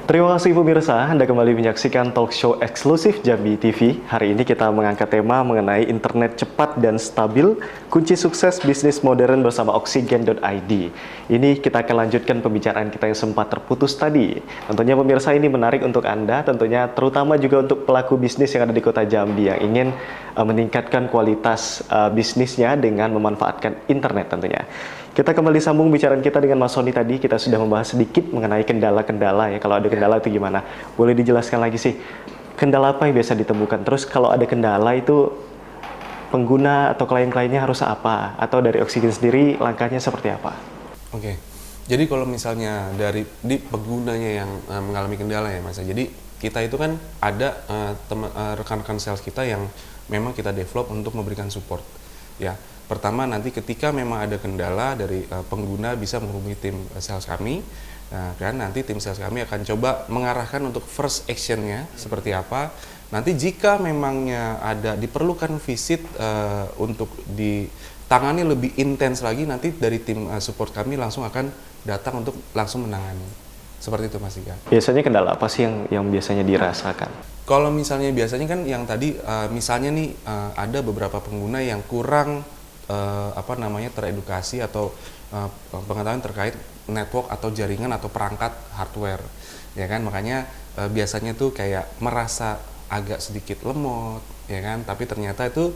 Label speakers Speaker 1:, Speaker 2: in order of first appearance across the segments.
Speaker 1: Terima kasih pemirsa, Anda kembali menyaksikan talk show eksklusif Jambi TV. Hari ini kita mengangkat tema mengenai internet cepat dan stabil, kunci sukses bisnis modern bersama Oksigen.id. Ini kita akan lanjutkan pembicaraan kita yang sempat terputus tadi. Tentunya pemirsa ini menarik untuk Anda, tentunya terutama juga untuk pelaku bisnis yang ada di kota Jambi yang ingin meningkatkan kualitas bisnisnya dengan memanfaatkan internet tentunya. Kita kembali sambung bicaraan kita dengan Mas Sony tadi. Kita sudah membahas sedikit mengenai kendala-kendala ya. Kalau ada kendala itu gimana? Boleh dijelaskan lagi sih, kendala apa yang biasa ditemukan? Terus kalau ada kendala itu pengguna atau klien-kliennya harus apa? Atau dari Oksigen sendiri langkahnya seperti apa?
Speaker 2: Oke, jadi kalau misalnya dari di penggunanya yang mengalami kendala ya Mas, jadi kita itu kan ada rekan-rekan sales kita yang memang kita develop untuk memberikan support ya. Pertama nanti ketika memang ada kendala dari pengguna bisa menghubungi tim sales kami. Nah, kan nanti tim sales kami akan coba mengarahkan untuk first action-nya seperti apa. Nanti jika memangnya ada diperlukan visit untuk ditangani lebih intens lagi, nanti dari tim support kami langsung akan datang untuk langsung menangani. Seperti itu Mas Ika.
Speaker 1: Biasanya kendala apa sih yang biasanya dirasakan?
Speaker 2: Kalau misalnya biasanya kan yang tadi misalnya nih ada beberapa pengguna yang kurang teredukasi atau pengetahuan terkait network atau jaringan atau perangkat hardware ya kan, makanya biasanya tuh kayak merasa agak sedikit lemot ya kan, tapi ternyata itu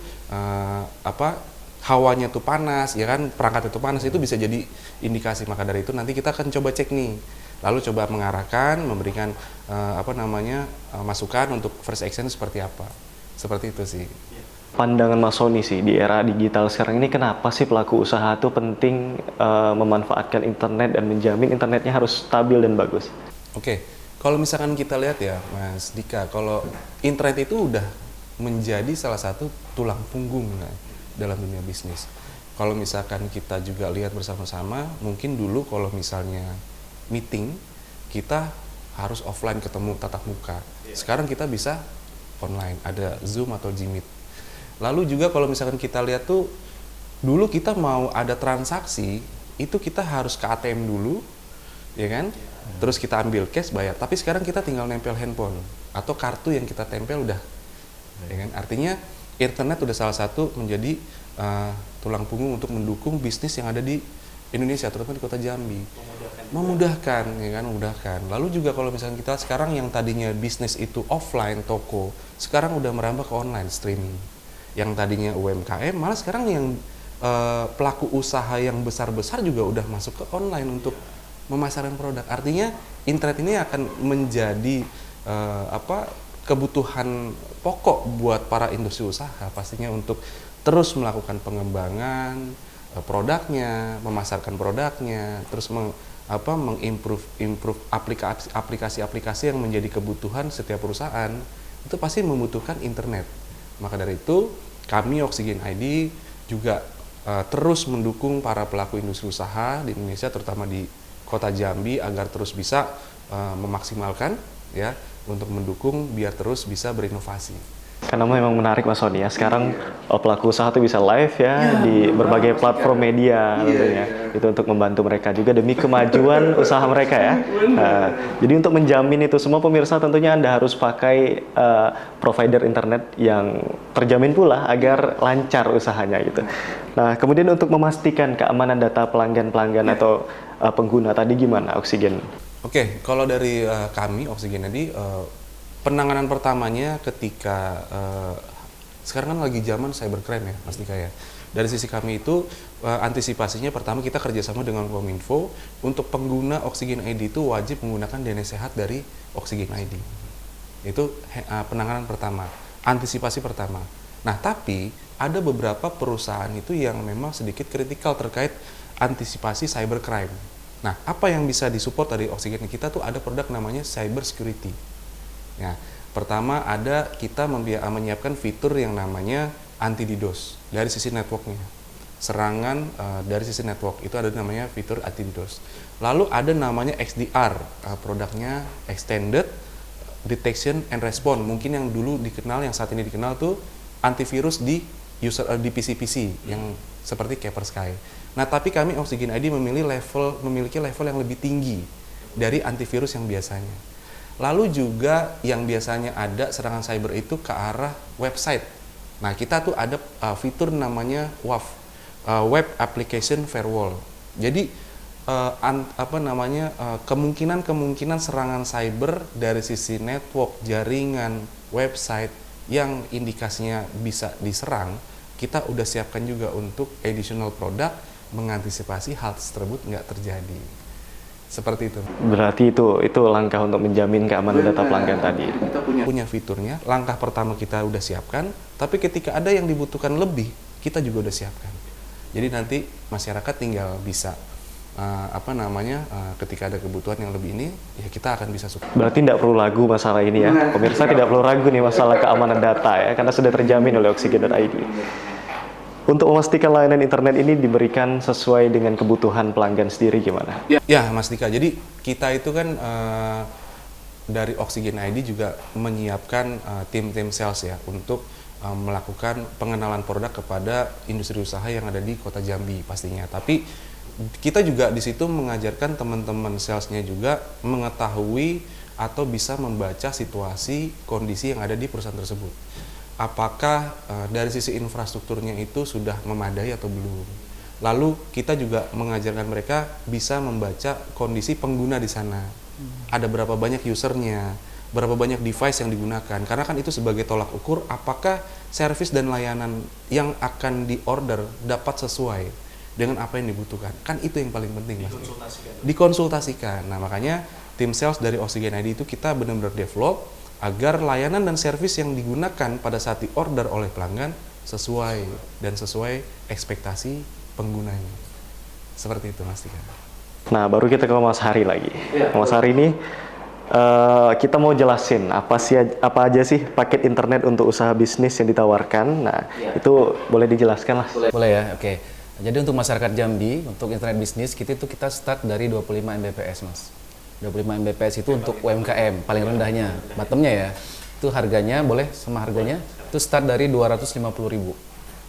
Speaker 2: hawanya tuh panas ya kan, perangkat itu panas, itu bisa jadi indikasi. Maka dari itu nanti kita akan coba cek nih, lalu coba mengarahkan, memberikan masukan untuk first action seperti apa, seperti itu sih.
Speaker 1: Pandangan Mas Sony sih di era digital sekarang ini, kenapa sih pelaku usaha itu penting memanfaatkan internet dan menjamin internetnya harus stabil dan bagus?
Speaker 2: Oke, kalau misalkan kita lihat ya Mas Dika, kalau internet itu udah menjadi salah satu tulang punggung dalam dunia bisnis. Kalau misalkan kita juga lihat bersama-sama, mungkin dulu kalau misalnya meeting kita harus offline ketemu tatap muka. Sekarang kita bisa online, ada Zoom atau Jmeet. Lalu juga kalau misalkan kita lihat tuh, dulu kita mau ada transaksi, itu kita harus ke ATM dulu, ya kan? Terus kita ambil cash, bayar. Tapi sekarang kita tinggal nempel handphone, atau kartu yang kita tempel udah. Ya kan? Artinya, internet udah salah satu menjadi tulang punggung untuk mendukung bisnis yang ada di Indonesia, terutama di kota Jambi. Memudahkan, ya kan? Memudahkan. Lalu juga kalau misalkan kita sekarang yang tadinya bisnis itu offline, toko, sekarang udah merambah ke online, streaming. Yang tadinya UMKM, malah sekarang yang pelaku usaha yang besar-besar juga udah masuk ke online untuk memasarkan produk. Artinya internet ini akan menjadi kebutuhan pokok buat para industri usaha pastinya untuk terus melakukan pengembangan produknya, memasarkan produknya, terus mengimprove aplikasi-aplikasi yang menjadi kebutuhan setiap perusahaan. Itu pasti membutuhkan internet. Maka dari itu, kami Oksigen ID juga terus mendukung para pelaku industri usaha di Indonesia, terutama di kota Jambi, agar terus bisa memaksimalkan ya, untuk mendukung biar terus bisa berinovasi.
Speaker 1: Karena memang menarik Mas Sony ya, sekarang pelaku usaha tuh bisa live ya di berbagai platform media tentunya. Itu untuk membantu mereka juga demi kemajuan usaha mereka ya. Jadi untuk menjamin itu semua pemirsa, tentunya Anda harus pakai provider internet yang terjamin pula agar lancar usahanya gitu. Nah, kemudian untuk memastikan keamanan data pelanggan-pelanggan atau pengguna tadi gimana Oksigen?
Speaker 2: Oke, kalau dari kami Oksigen tadi penanganan pertamanya ketika sekarang kan lagi zaman cybercrime ya Mas Dika ya. Dari sisi kami itu antisipasinya pertama kita kerjasama dengan Kominfo, untuk pengguna Oksigen ID itu wajib menggunakan DNS sehat dari Oksigen ID. Itu penanganan pertama, antisipasi pertama. Nah tapi ada beberapa perusahaan itu yang memang sedikit kritikal terkait antisipasi cybercrime. Nah apa yang bisa disupport dari Oksigen kita tuh ada produk namanya cyber security. Ya, pertama ada kita menyiapkan fitur yang namanya anti DDoS dari sisi networknya. Serangan dari sisi network itu ada namanya fitur anti DDoS. Lalu ada namanya XDR, produknya Extended Detection and Response. Mungkin yang dulu dikenal, yang saat ini dikenal tuh antivirus di PC-PC yang seperti Kaspersky. Nah, tapi kami Oksigen ID memiliki level yang lebih tinggi dari antivirus yang biasanya. Lalu juga yang biasanya ada serangan cyber itu ke arah website. Nah, kita tuh ada fitur namanya WAF, Web Application Firewall. Jadi kemungkinan serangan cyber dari sisi network, jaringan, website yang indikasinya bisa diserang, kita udah siapkan juga untuk additional product mengantisipasi hal tersebut nggak terjadi. Seperti itu.
Speaker 1: Berarti itu langkah untuk menjamin keamanan data pelanggan tadi.
Speaker 2: Kita punya fiturnya, langkah pertama kita udah siapkan, tapi ketika ada yang dibutuhkan lebih, kita juga udah siapkan. Jadi nanti masyarakat tinggal bisa ketika ada kebutuhan yang lebih ini, ya kita akan bisa support.
Speaker 1: Berarti tidak perlu ragu masalah ini ya. Pemirsa tidak perlu ragu nih masalah keamanan data ya, karena sudah terjamin oleh Oksigen.id. Untuk memastikan layanan internet ini diberikan sesuai dengan kebutuhan pelanggan sendiri gimana?
Speaker 2: Ya, Mas Dika. Jadi kita itu kan dari Oksigen.id juga menyiapkan tim-tim sales ya untuk melakukan pengenalan produk kepada industri usaha yang ada di Kota Jambi pastinya. Tapi kita juga di situ mengajarkan teman-teman salesnya juga mengetahui atau bisa membaca situasi kondisi yang ada di perusahaan tersebut. Apakah dari sisi infrastrukturnya itu sudah memadai atau belum. Lalu kita juga mengajarkan mereka bisa membaca kondisi pengguna di sana. Ada berapa banyak usernya, berapa banyak device yang digunakan. Karena kan itu sebagai tolak ukur apakah servis dan layanan yang akan diorder dapat sesuai dengan apa yang dibutuhkan. Kan itu yang paling penting, Mas. Dikonsultasikan. Nah, makanya tim sales dari Oksigen.id itu kita benar-benar develop agar layanan dan servis yang digunakan pada saat diorder oleh pelanggan sesuai ekspektasi penggunanya. Seperti itu, Mas Dika.
Speaker 1: Nah, baru kita ke Mas Hari lagi. Mas Hari ini kita mau jelasin apa aja sih paket internet untuk usaha bisnis yang ditawarkan. Nah, itu boleh dijelaskan lah.
Speaker 3: Boleh ya, oke. Jadi untuk masyarakat Jambi, untuk internet bisnis, kita start dari 25 Mbps, Mas. 25 Mbps itu untuk UMKM, paling rendahnya. Bottomnya ya, itu harganya, boleh sama harganya, itu start dari 250.000.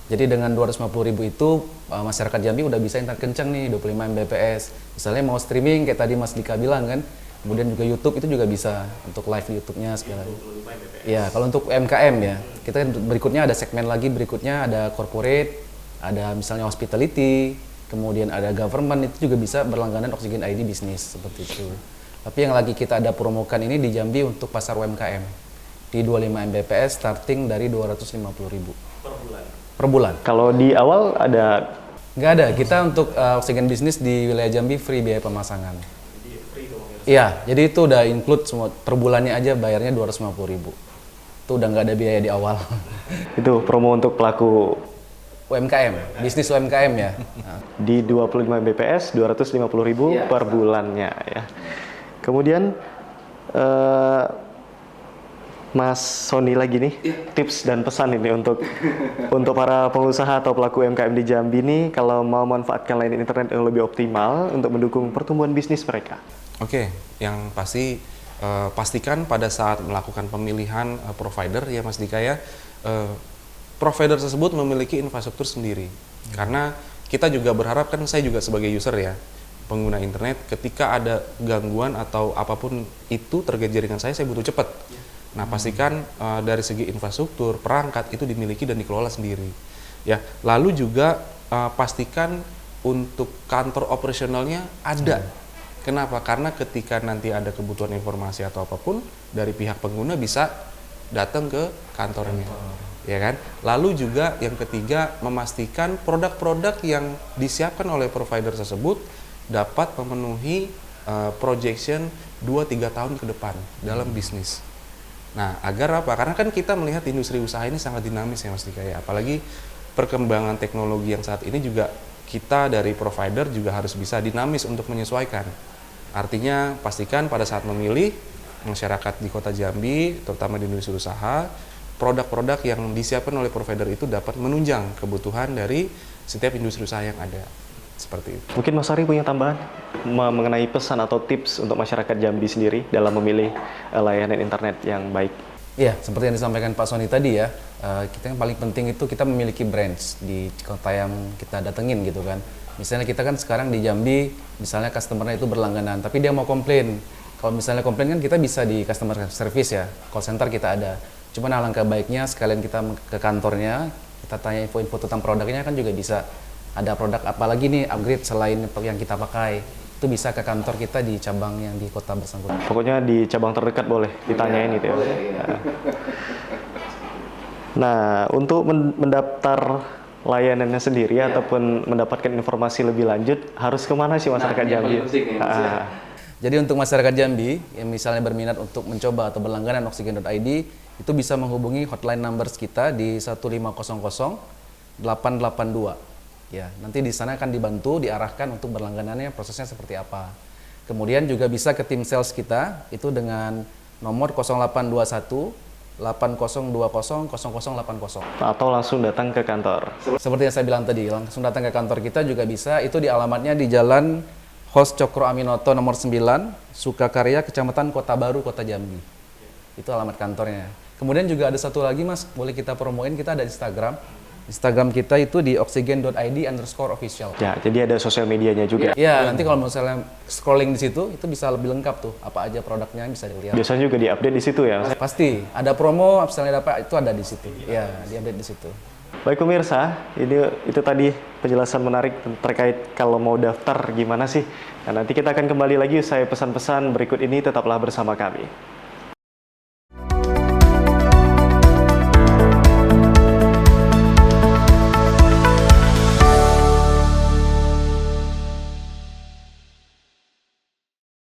Speaker 3: Jadi dengan 250.000 itu, masyarakat Jambi udah bisa internet kencang nih, 25 Mbps. Misalnya mau streaming, kayak tadi Mas Dika bilang kan, kemudian juga YouTube itu juga bisa, untuk live di YouTube-nya segala. Ya, kalau untuk UMKM ya, kita berikutnya ada segmen lagi, berikutnya ada corporate, ada misalnya hospitality, kemudian ada government, itu juga bisa berlangganan Oksigen.id bisnis, seperti itu. Tapi yang lagi kita ada promokan ini di Jambi untuk pasar UMKM. Di 25 Mbps starting dari 250.000. Per bulan.
Speaker 1: Kalau di awal ada?
Speaker 3: Nggak ada, kita untuk Oksigen bisnis di wilayah Jambi free biaya pemasangan. Iya, jadi itu udah include semua, per bulannya aja bayarnya 250.000. Itu udah nggak ada biaya di awal.
Speaker 1: Itu promo untuk pelaku
Speaker 3: UMKM, bisnis UMKM ya.
Speaker 1: Di 25 Mbps 250.000 per bulannya ya. Kemudian Mas Sony lagi nih, tips dan pesan ini untuk para pengusaha atau pelaku UMKM di Jambi nih kalau mau memanfaatkan layanan internet yang lebih optimal untuk mendukung pertumbuhan bisnis mereka.
Speaker 2: Oke, yang pasti pastikan pada saat melakukan pemilihan provider ya Mas Dika ya, provider tersebut memiliki infrastruktur sendiri. Karena kita juga berharap, kan saya juga sebagai user ya, pengguna internet, ketika ada gangguan atau apapun itu terkait jaringan saya butuh cepat. Nah, pastikan dari segi infrastruktur, perangkat itu dimiliki dan dikelola sendiri. Ya, lalu juga pastikan untuk kantor operasionalnya ada. Kenapa? Karena ketika nanti ada kebutuhan informasi atau apapun dari pihak pengguna bisa datang ke kantornya. Ya kan? Lalu juga yang ketiga, memastikan produk-produk yang disiapkan oleh provider tersebut dapat memenuhi projection 2-3 tahun ke depan dalam bisnis. Nah, agar apa? Karena kan kita melihat industri usaha ini sangat dinamis ya Mas Dika ya. Apalagi perkembangan teknologi yang saat ini juga kita dari provider juga harus bisa dinamis untuk menyesuaikan. Artinya pastikan pada saat memilih masyarakat di Kota Jambi, terutama di industri usaha, produk-produk yang disiapkan oleh provider itu dapat menunjang kebutuhan dari setiap industri usaha yang ada. Seperti itu.
Speaker 1: Mungkin Mas Ari punya tambahan mengenai pesan atau tips untuk masyarakat Jambi sendiri dalam memilih layanan internet yang baik.
Speaker 3: Iya, seperti yang disampaikan Pak Sony tadi ya, kita yang paling penting itu kita memiliki brands di kota yang kita datengin gitu kan. Misalnya kita kan sekarang di Jambi, misalnya customer-nya itu berlangganan, tapi dia mau komplain, Kalau misalnya komplain kan kita bisa di customer service ya, call center kita ada. Cuman alangkah baiknya sekalian kita ke kantornya, kita tanya info-info tentang produknya kan juga bisa. Ada produk apa lagi nih upgrade selain yang kita pakai. Itu bisa ke kantor kita di cabang yang di kota bersangkutan.
Speaker 1: Pokoknya di cabang terdekat boleh ditanyain itu ya.
Speaker 3: Boleh, iya.
Speaker 1: Nah, untuk mendaftar layanannya sendiri ataupun mendapatkan informasi lebih lanjut, harus kemana sih masyarakat Jambi?
Speaker 3: Jadi untuk masyarakat Jambi yang misalnya berminat untuk mencoba atau berlangganan oksigen.id, itu bisa menghubungi hotline numbers kita di 1500 882. Ya, nanti di sana akan dibantu, diarahkan untuk berlangganannya prosesnya seperti apa. Kemudian juga bisa ke tim sales kita itu dengan nomor 0821 8020 0080.
Speaker 1: Atau langsung datang ke kantor.
Speaker 3: Seperti yang saya bilang tadi, langsung datang ke kantor kita juga bisa. Itu di alamatnya di Jalan Hos Cokro Aminoto nomor 9, Sukakarya, Kecamatan Kota Baru, Kota Jambi. Itu alamat kantornya. Kemudian juga ada satu lagi Mas, boleh kita promoin, kita ada Instagram. Instagram kita itu di oksigen.id_official.
Speaker 1: Ya, jadi ada sosial medianya juga.
Speaker 3: Ya, nanti kalau misalnya scrolling di situ, itu bisa lebih lengkap tuh. Apa aja produknya bisa dilihat.
Speaker 1: Biasanya juga diupdate di situ ya.
Speaker 3: Pasti, ada promo, misalnya dapat, itu ada di situ. Ya, diupdate di situ.
Speaker 1: Baik pemirsa, itu tadi penjelasan menarik terkait kalau mau daftar gimana sih. Nah, nanti kita akan kembali lagi usai pesan-pesan berikut ini, tetaplah bersama kami.